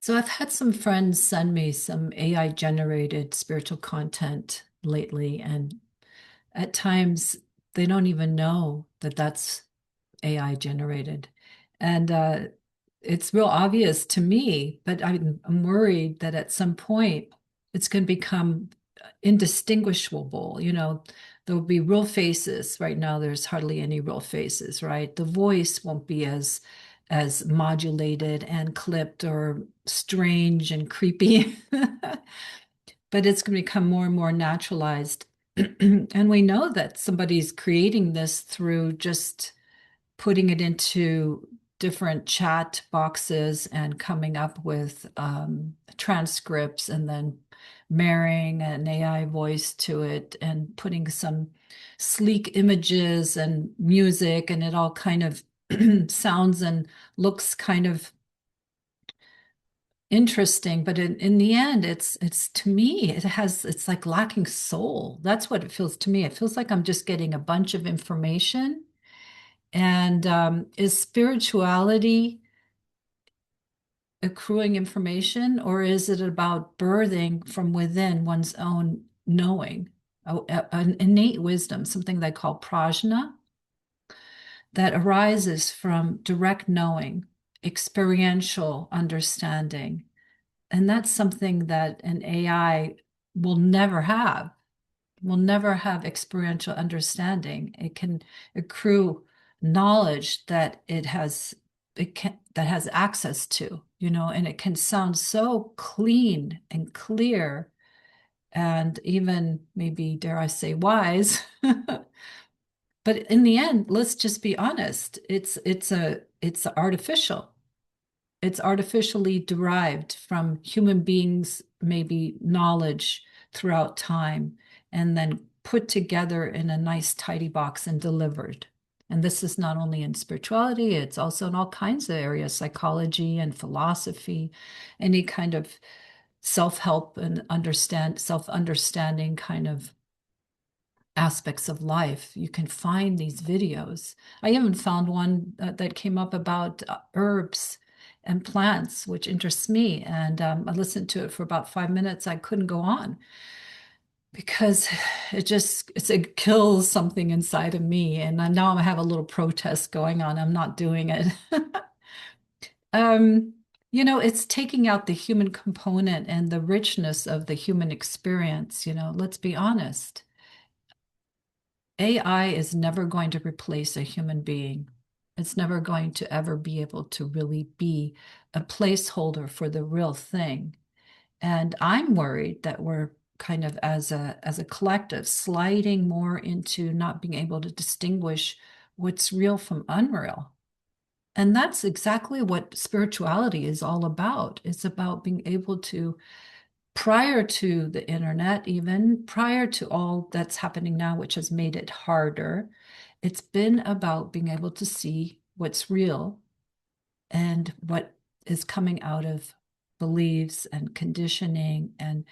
So I've had some friends send me some AI generated spiritual content lately, and at times they don't even know that that's AI generated. And it's real obvious to me, but I'm worried that at some point it's going to become indistinguishable. There'll be real faces. Right now, there's hardly any real faces, right? The voice won't be as modulated and clipped or strange and creepy, but it's going to become more and more naturalized. And we know that somebody's creating this through just putting it into different chat boxes and coming up with transcripts and then marrying an AI voice to it and putting some sleek images and music, and it all kind of sounds and looks kind of interesting. But in the end, it's to me, it's like lacking soul. That's what it feels to me. It feels like I'm just getting a bunch of information. And is spirituality accruing information, or is it about birthing from within one's own knowing, an innate wisdom, something they call prajna, that arises from direct knowing, experiential understanding? And that's something that an AI will never have. Will never have experiential understanding. It can accrue knowledge that that has access to, and it can sound so clean and clear and even maybe, dare I say, wise. But in the end, let's just be honest. It's artificial. It's artificially derived from human beings, maybe knowledge throughout time, and then put together in a nice, tidy box and delivered. And this is not only in spirituality, it's also in all kinds of areas, psychology and philosophy, any kind of self-help and self-understanding kind of aspects of life. You can find these videos. I even found one that came up about herbs and plants, which interests me. And I listened to it for about 5 minutes. I couldn't go on because it kills something inside of me. And now I have a little protest going on. I'm not doing it. Um, it's taking out the human component and the richness of the human experience. Let's be honest. AI is never going to replace a human being. It's never going to ever be able to really be a placeholder for the real thing. And I'm worried that we're kind of as a collective sliding more into not being able to distinguish what's real from unreal. And that's exactly what spirituality is all about. It's about being able to, prior to the internet, even prior to all that's happening now, which has made it harder, it's been about being able to see what's real and what is coming out of beliefs and conditioning and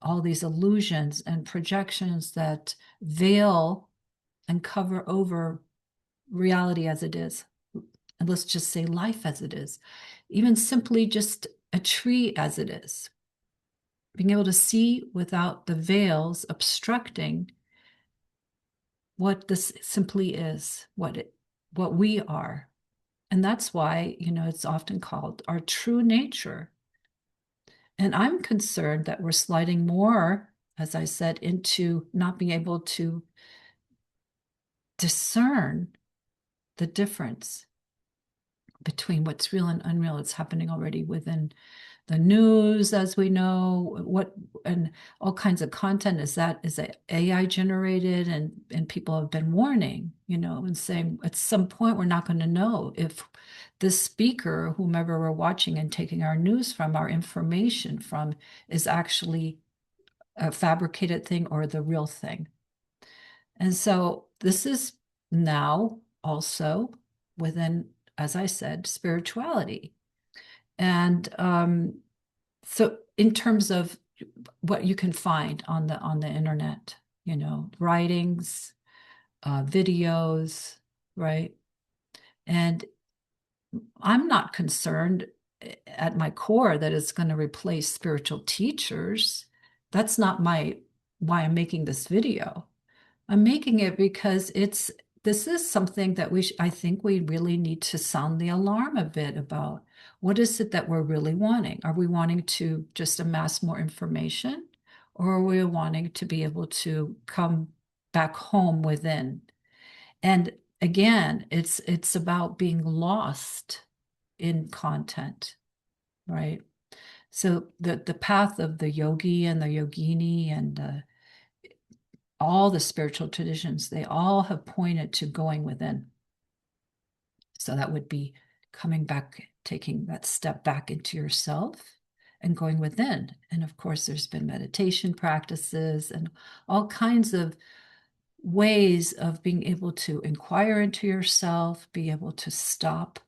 all these illusions and projections that veil and cover over reality as it is. And let's just say life as it is, even simply just a tree as it is, being able to see without the veils obstructing what this simply is, what we are. And that's why, it's often called our true nature. And I'm concerned that we're sliding more, as I said, into not being able to discern the difference between what's real and unreal. It's happening already within the news, as we know, and all kinds of content is that AI generated, and people have been warning, and saying at some point we're not going to know if this speaker, whomever we're watching and taking our news from, our information from, is actually a fabricated thing or the real thing. And so this is now also within, as I said, spirituality. And so in terms of what you can find on the internet, writings, videos, right? And I'm not concerned. at my core that it's going to replace spiritual teachers. That's not my why I'm making this video. I'm making it because this is something that I think we really need to sound the alarm a bit about. What is it that we're really wanting? Are we wanting to just amass more information, or are we wanting to be able to come back home within? And again, it's about being lost in content, right? So the path of the yogi and the yogini and all the spiritual traditions, they all have pointed to going within. So that would be coming back, taking that step back into yourself and going within. And of course, there's been meditation practices and all kinds of ways of being able to inquire into yourself, be able to stop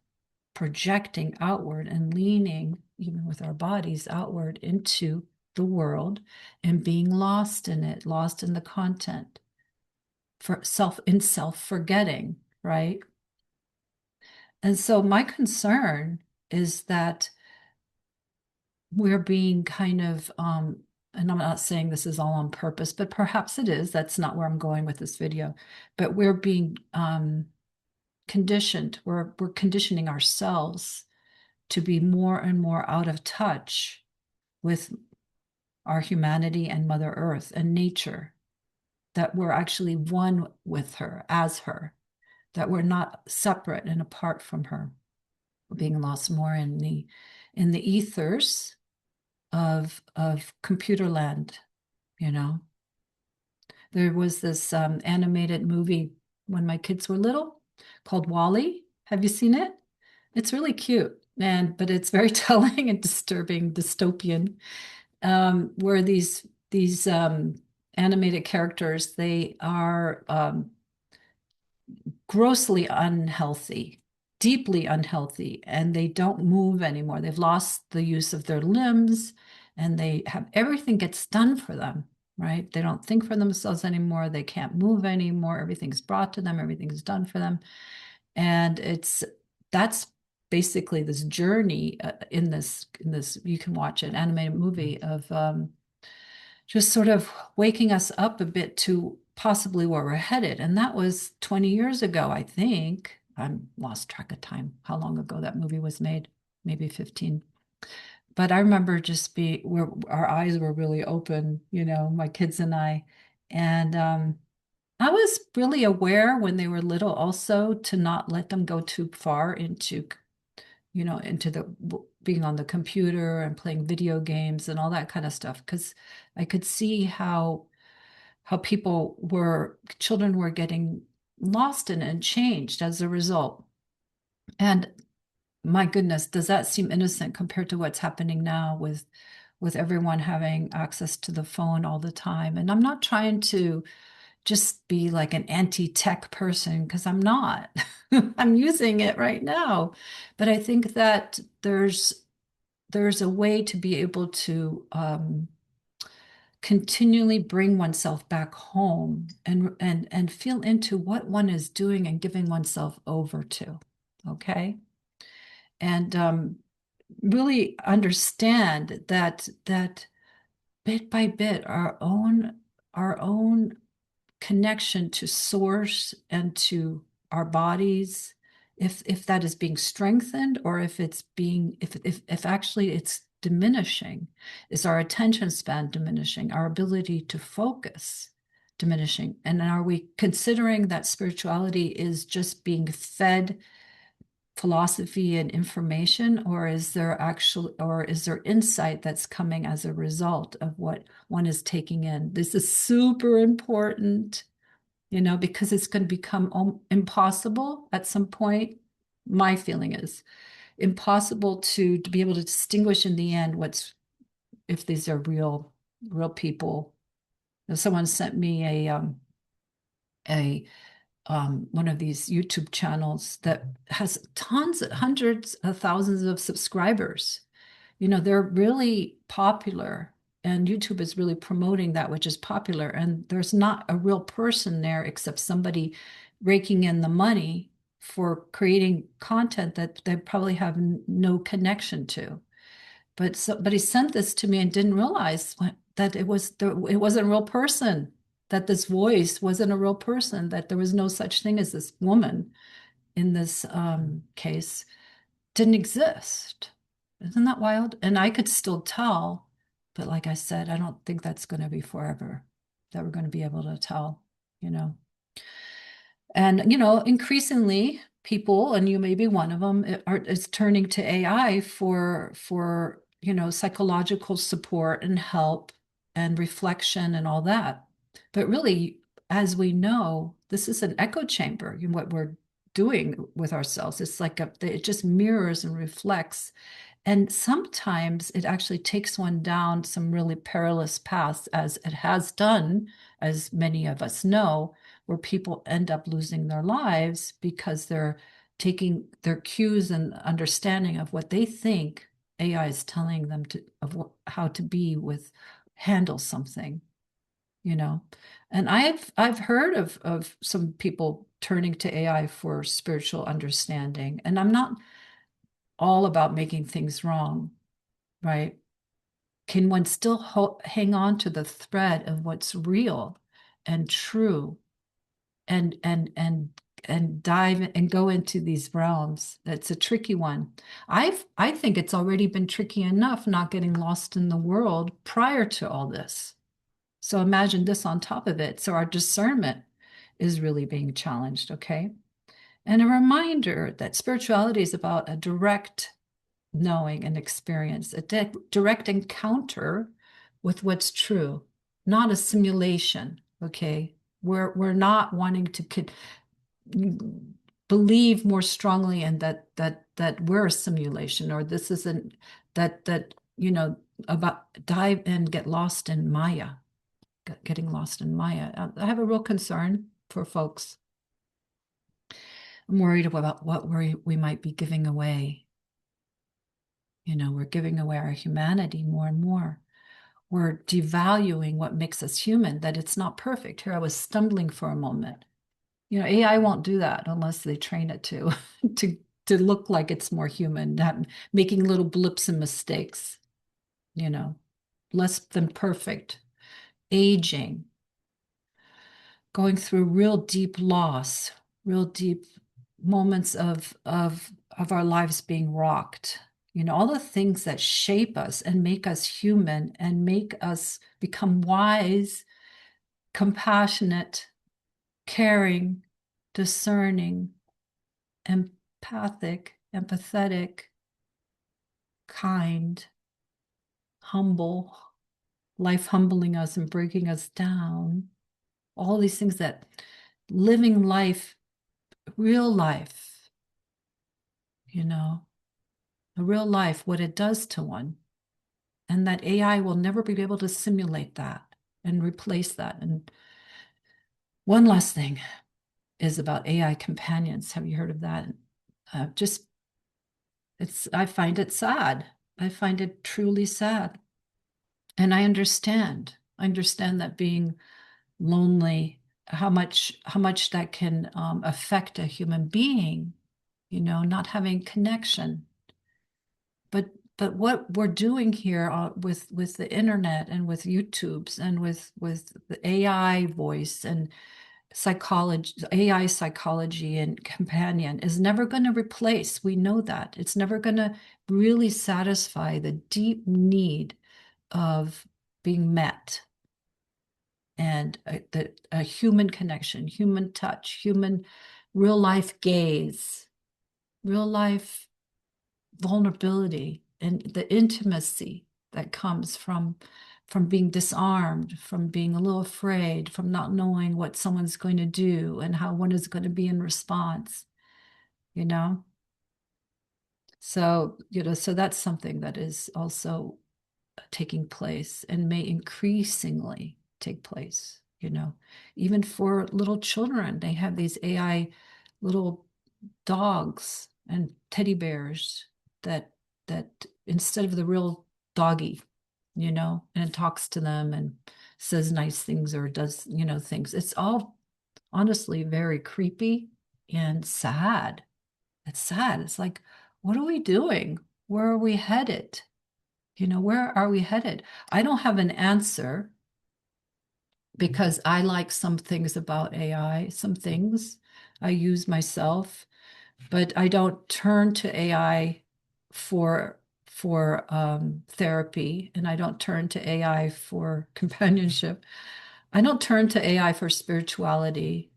projecting outward and leaning, even with our bodies, outward into the world and being lost in it, lost in the content, for self-forgetting, right? And so my concern is that we're being kind of, and I'm not saying this is all on purpose, but perhaps it is. That's not where I'm going with this video. But we're being conditioned. We're conditioning ourselves to be more and more out of touch with our humanity and Mother Earth and nature, that we're actually one with her, as her, that we're not separate and apart from her. We're being lost more in the ethers of computer land, you know. There was this animated movie when my kids were little called Wall-E. Have you seen it? It's really cute, but it's very telling and disturbing, dystopian, where these animated characters, they are grossly unhealthy, deeply unhealthy, and they don't move anymore. They've lost the use of their limbs, and they have everything gets done for them, right? They don't think for themselves anymore. They can't move anymore. Everything's brought to them. Everything's done for them. And that's basically this journey in this you can watch an animated movie of just sort of waking us up a bit to possibly where we're headed. And that was 20 years ago, I think. I'm lost track of time, how long ago that movie was made, maybe 15. But I remember where our eyes were really open, my kids and I. And I was really aware when they were little also to not let them go too far into the being on the computer and playing video games and all that kind of stuff, because I could see how children were getting lost in and changed as a result. And my goodness, does that seem innocent compared to what's happening now with everyone having access to the phone all the time? And I'm not trying to just be like an anti-tech person, because I'm not. I'm using it right now. But I think that there's a way to be able to continually bring oneself back home and feel into what one is doing and giving oneself over to. Okay. And really understand that bit by bit, our own connection to source and to our bodies, if that is being strengthened, or if actually it's diminishing, is our attention span diminishing, our ability to focus diminishing, and are we considering that spirituality is just being fed philosophy and information, or is there insight that's coming as a result of what one is taking in? This is super important, because it's going to become impossible at some point. My feeling is impossible to be able to distinguish in the end if these are real people. Someone sent me a one of these YouTube channels that has hundreds of thousands of subscribers. They're really popular, and YouTube is really promoting that which is popular. And there's not a real person there except somebody raking in the money for creating content that they probably have no connection to. But he sent this to me and didn't realize that it wasn't a real person, that this voice wasn't a real person, that there was no such thing as this woman in this case didn't exist. Isn't that wild? And I could still tell, but like I said, I don't think that's going to be forever, that we're going to be able to tell, you know. And, increasingly people, and you may be one of them, is turning to AI for, psychological support and help and reflection and all that. But really, as we know, this is an echo chamber in what we're doing with ourselves. It's like it just mirrors and reflects. And sometimes it actually takes one down some really perilous paths, as it has done, as many of us know, where people end up losing their lives because they're taking their cues and understanding of what they think AI is telling them how to be with, handle something, you know. And I've heard of some people turning to AI for spiritual understanding, and I'm not all about making things wrong, right? Can one still hang on to the thread of what's real and true, and dive and go into these realms? That's a tricky one. I think it's already been tricky enough not getting lost in the world prior to all this. So imagine this on top of it. So our discernment is really being challenged, okay? And a reminder that spirituality is about a direct knowing and experience, a direct encounter with what's true, not a simulation. Okay. We're not wanting to believe more strongly in that we're a simulation, or this isn't that about dive and get lost in Maya, getting lost in Maya. I have a real concern for folks. I'm worried about what we might be giving away. We're giving away our humanity more and more. We're devaluing what makes us human, that it's not perfect. Here I was stumbling for a moment. AI won't do that unless they train it to to to look like it's more human, not making little blips and mistakes, you know, less than perfect, aging, going through real deep loss, real deep moments of our lives being rocked. All the things that shape us and make us human and make us become wise, compassionate, caring, discerning, empathic, empathetic, kind, humble, life humbling us and breaking us down. All these things, that living life, real life, a real life, what it does to one. And that AI will never be able to simulate that and replace that. And one last thing is about AI companions. Have you heard of that? I find it sad. I find it truly sad. And I understand that being lonely, how much that can affect a human being, not having connection. But what we're doing here with the internet and with YouTubes and with the AI voice and psychology, AI psychology and companion is never going to replace. We know that it's never going to really satisfy the deep need of being met, and a human connection, human touch, human real life gaze, real life vulnerability, and the intimacy that comes from being disarmed, from being a little afraid, from not knowing what someone's going to do and how one is going to be in response, you know? So that's something that is also taking place and may increasingly take place, even for little children. They have these AI little dogs and teddy bears that instead of the real doggy, and it talks to them and says nice things or does, things. It's all honestly very creepy and sad. It's sad. It's like, what are we doing? Where are we headed? Where are we headed? I don't have an answer because I like some things about AI, some things I use myself, but I don't turn to AI for therapy, and I don't turn to AI for companionship. I don't turn to AI for spirituality,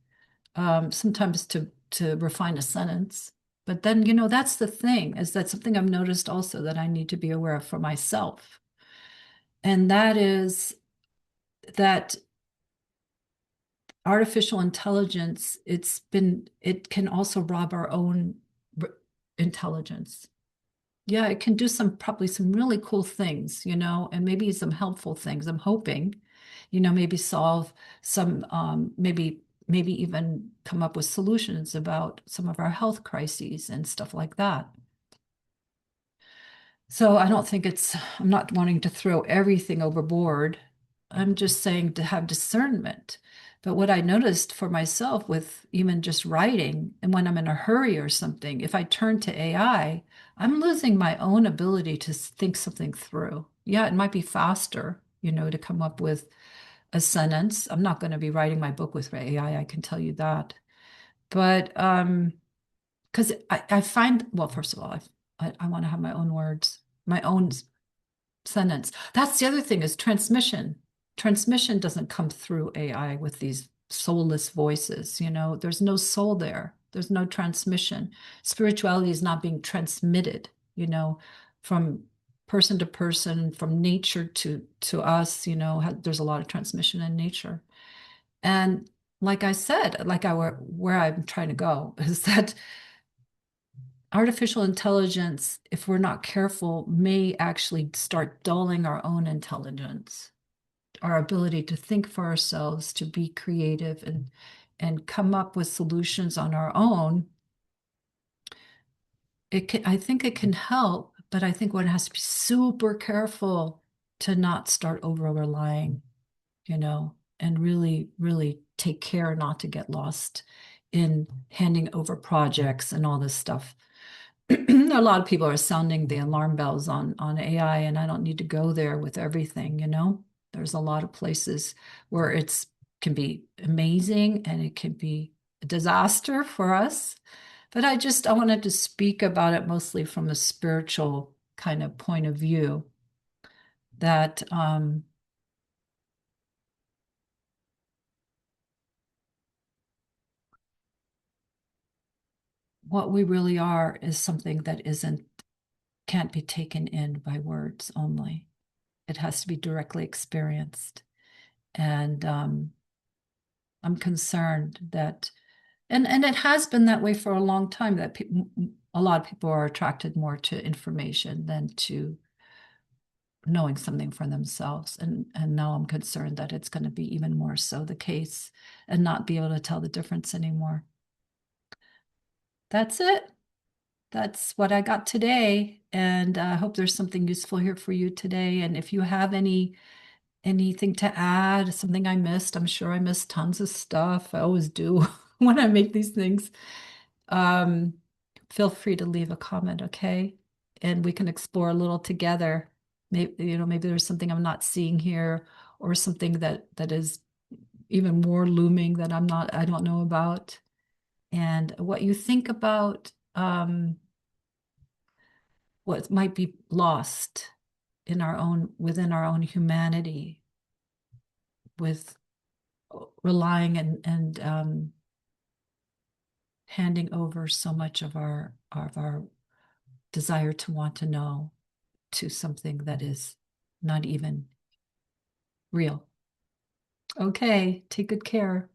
sometimes to refine a sentence. But then, that's the thing, is that something I've noticed also that I need to be aware of for myself. And that is that artificial intelligence, it can also rob our own intelligence. Yeah, it can do probably some really cool things, and maybe some helpful things. I'm hoping, maybe solve some, maybe even come up with solutions about some of our health crises and stuff like that. So I don't think I'm not wanting to throw everything overboard. I'm just saying to have discernment. But what I noticed for myself with even just writing, and when I'm in a hurry or something, if I turn to AI, I'm losing my own ability to think something through. Yeah, it might be faster, to come up with a sentence. I'm not going to be writing my book with AI, I can tell you that. But because I find, well, first of all, I want to have my own words, my own sentence. That's the other thing is transmission. Transmission doesn't come through AI with these soulless voices, there's no soul there. There's no transmission. Spirituality is not being transmitted, from person to person, from nature to us, there's a lot of transmission in nature. And like I said, where I'm trying to go is that artificial intelligence, if we're not careful, may actually start dulling our own intelligence, our ability to think for ourselves, to be creative and come up with solutions on our own. I think it can help, but I think one has to be super careful to not start over relying, and really, really take care not to get lost in handing over projects and all this stuff. A lot of people are sounding the alarm bells on AI, and I don't need to go there with everything, There's a lot of places where it's can be amazing and it can be a disaster for us. But I wanted to speak about it mostly from a spiritual kind of point of view that what we really are is something that can't be taken in by words only. It has to be directly experienced. And I'm concerned that, and it has been that way for a long time, that a lot of people are attracted more to information than to knowing something for themselves. And now I'm concerned that it's going to be even more so the case and not be able to tell the difference anymore. That's it. That's what I got today. And I hope there's something useful here for you today. And if you have anything to add, something I missed, I'm sure I missed tons of stuff. I always do when I make these things. Um, Feel free to leave a comment, okay? And we can explore a little together. Maybe, maybe there's something I'm not seeing here, or something that is even more looming that I don't know about. And what you think about what might be lost within our own humanity, with relying and handing over so much of our desire to want to know to something that is not even real. Okay, take good care.